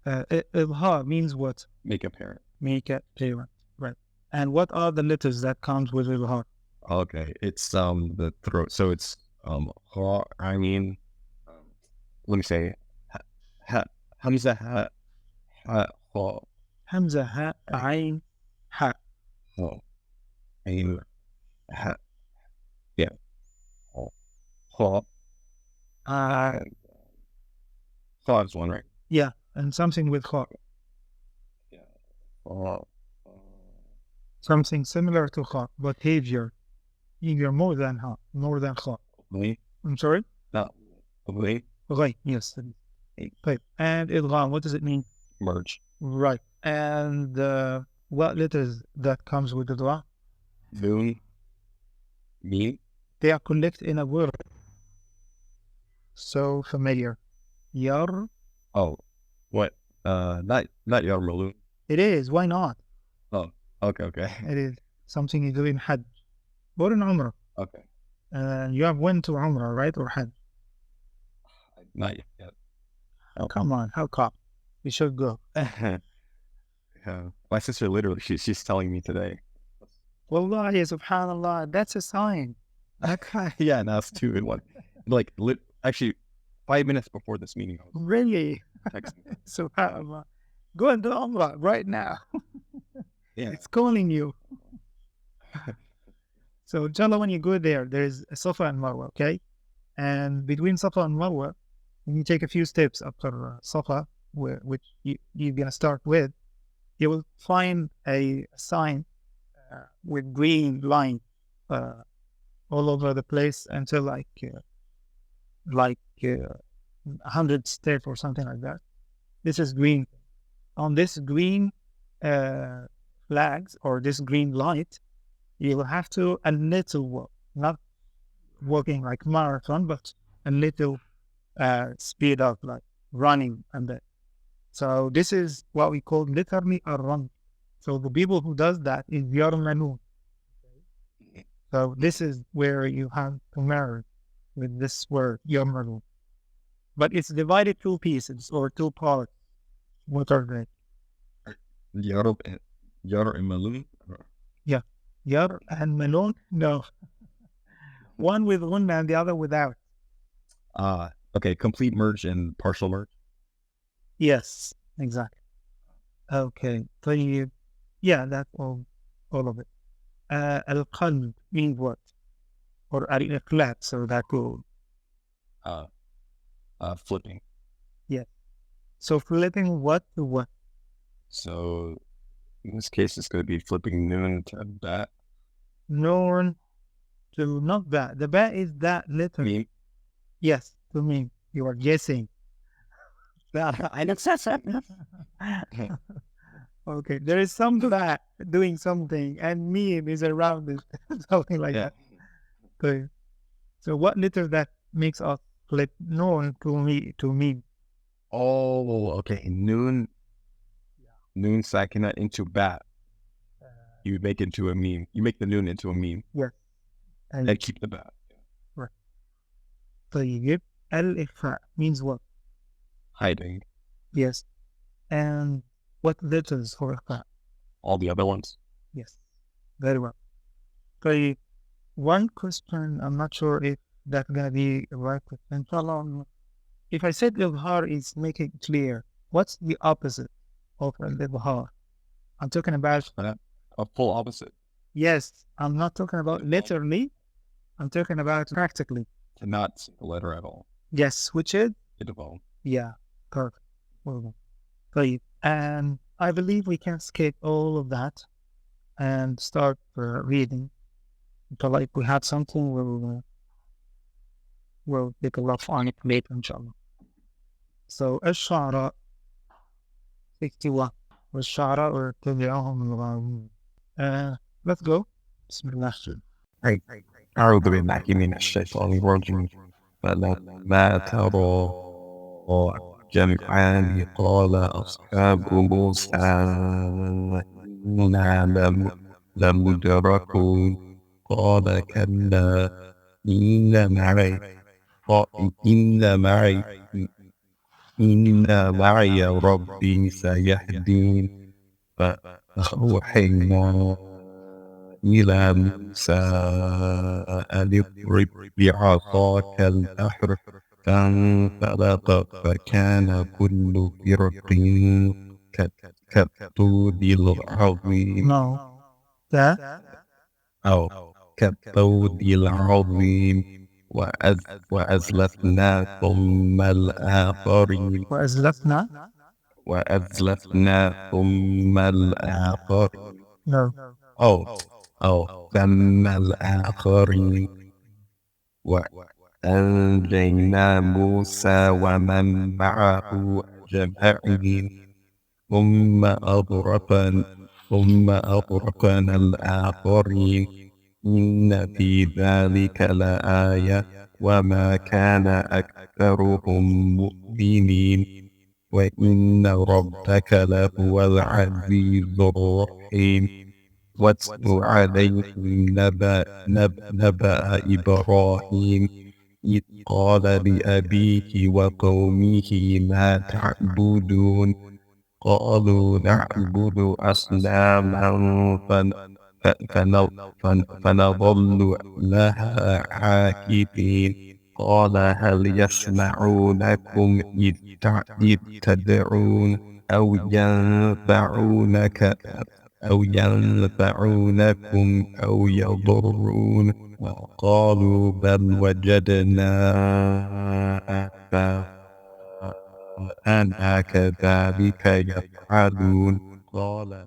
Ibhar means what? Make apparent. Make it clear. Right. And what are the letters that comes with Ibhar? Okay, it's the throat. So it's ha, I mean, let me say, ha, ha, hamza ha, ha, ha, Hamza, ha, ayn, ha. ha, ain, ha, yeah, ha, ha, and ha is one, right? Yeah, and something with kha. Yeah, ha, Something similar to kha, but heavier. Heavier more than ha, more than kha. li, I'm sorry? no, li, Right, yes. Right. And idgham, what does it mean? merge, Right. And what letters that comes with idgham? noon, meme. They are collected in a word. So familiar. Yar. Oh, what? Not yarmalun. It is. Why not? Oh, okay. It is something you do in Hajj or in Umrah. Okay, You have went to Umrah, right? Or Hajj? not yet. Oh, come on. How come? We should go. Yeah. My sister literally, she's telling me today. Wallahi, subhanallah, that's a sign. Okay. Yeah, now it's 2 in 1. Like, actually, 5 minutes before this meeting, I was Really? texting. Subhanallah. Go and do Umrah right now. Yeah. It's calling you. So, inshallah, when you go there, there's a Safa and Marwa, okay? And between Safa and Marwa, when you take a few steps after Safa, which you're going to start with, you will find a sign with green line all over the place until like 100 steps or something like that. This is green. On this green flags or this green light, you will have to a little walk, not walking like marathon, but a little speed up, like running and that. So this is what we call literally a run. So the people who does that is yarmanun. So this is where you have to marry with this word yarmanun. But it's divided 2 pieces or 2 parts. What are they? Yar and malun. Yeah. Yar and malun? No. One with one and the other without. Okay, complete merge and partial merge. Yes, exactly. Okay. So yeah, that's all of it. Al-qalb means what? Or al-iqlab, so that will. Flipping. Yeah. So flipping what to what? So in this case, it's going to be flipping noon to bat. Noon to not that. The bat is that letter. Meme. Yes, to me. You are guessing. I know. Okay, there is some bat doing something, and meme is around it, something like that. Okay. So what letter that makes us flip noon to meme? Oh, okay. Noon Saakinah into bat. You make into a meme. You make the noon into a meme. Yes. And keep the bat. Right. طيب. Al-ikhfa means what? Hiding. Yes. And what letters for ikhfa? All the other ones. Yes. Very well. طيب. One question, I'm not sure if that's gonna be the right question. Inshallah, if I said ibhar is make it clear, what's the opposite of al-ibhar? I'm talking about A full opposite. Yes, I'm not talking about literally. I'm talking about practically. To not see the letter at all. Yes, which is? Idgham. Yeah, perfect. Well done. Great. And I believe we can skip all of that and start reading. Until if we have something, we'll take a rough on it later, inshallah. So, الشعراء 61. والشعراء اتبعهم الغاوون. Let's go. بسم الله. أعوذ بالله من الشيطان الرجيم فلما ترى جمعان قال أصحاب موسى إنا لمدركون قال كلا إن معي إن معي ربي سيهدين. فأوحينا إلى موسى أن اضرب بعصاك البحر، فانفلق فكان كل فرق كالطود العظيم. No. That. أو كالطود العظيم. وأزلفنا ثم الآخرين. وأزلفنا. وأزلفنا ثم الآخرين. No. أو ثم الآخرين. وأنجينا موسى ومن معه أجمعين. ثم أغرقنا الآخرين. إن في ذلك لآية وما كان أكثرهم مؤمنين وإن ربك لهو العزيز الرحيم. واتل عليهم نبأ إبراهيم إذ قال لأبيه وقومه ما تعبدون. قالوا نعبد أصناما فنظل لها عاكفين. قال هل يسمعونكم إذ تدعون أو ينفعونكم أو يضرون. قالوا بل وجدنا آباءنا كذلك يفعلون. قال